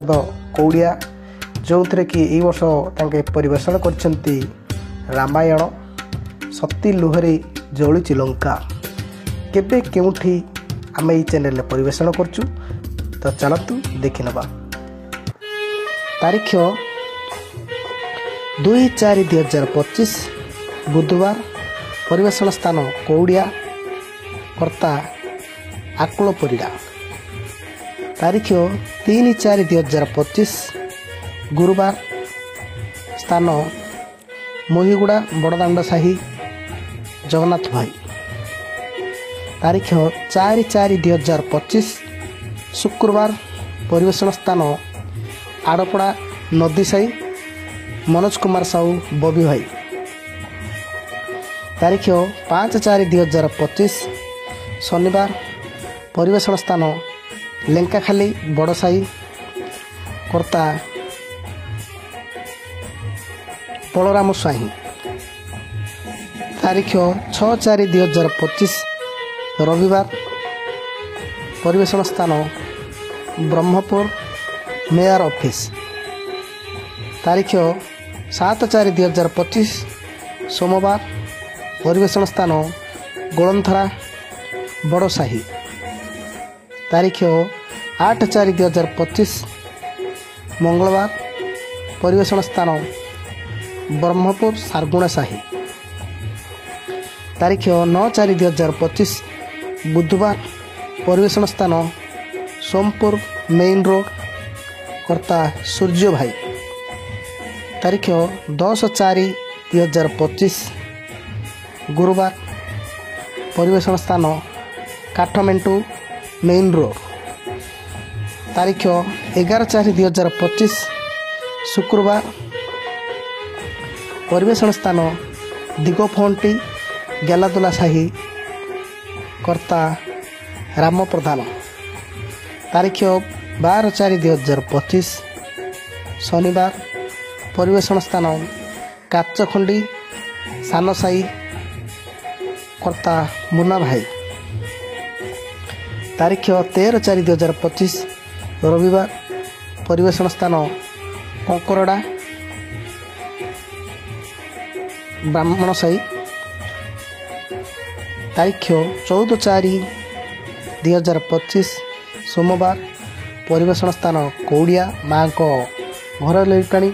कौड़िया जो थे कि यही वर्ष परिवेषण कर रामायण सती लुहरी जलुची लंका केबे केउठी आम ये चैनल परिवेषण करचु। तो चलतु देखि नबा। तारीख 2/4/2025 बुधवार। परिवेषण स्थान कौड़िया। कर्ता आकुल परिड़ा। तारीख 3/4/2025 गुरुवार। स्थान मोहिगुड़ा बड़दाण्ड साही जगन्नाथ भाई। तारीख 4/4/2025 शुक्रवार। परिवेषण स्थान आड़पड़ा नदी साही मनोज कुमार साहू बबी भाई। तारीख 5/4/2025 शनिवार। परिवेषण स्थान लेंकाखाली बड़साही। कर्ता बलराम स्वाही। तारीख 6/4/2025 रविवार। परिवेषण स्थान ब्रह्मपुर मेयर ऑफिस। तारीख 7/4/2025 सोमवार। परिवेषण स्थान गोलंथरा बड़साही। तारीख 8/4/2025 मंगलवार। परिवेषण स्थान ब्रह्मपुर सारगुणा साही। तारीख 9/4/2025 बुधवार। परिवेषण स्थान सोमपुर मेन रोड। कर्ता सूर्य भाई। तारीख 10/4/2025 गुरुवार। परिवेषण स्थान काठमेंटू मेन रोड। तारीख 11/4/2025 शुक्रवार। परिवेषण स्थान दिगोफंटी गेलादुला साही। कर्ता राम प्रधान। तारीख 12/4/2025 शनिवार। परिवेषण स्थान काचखंडी सान साही। कर्ता मुन्ना भाई। तारीख 13/4/2025 रविवार। परिवेषण स्थान कंकरड़ा ब्राह्मण साही। तारीख 14/4/2025 सोमवार। परिवेषण स्थान कौड़िया माँ को घर लैटाणी।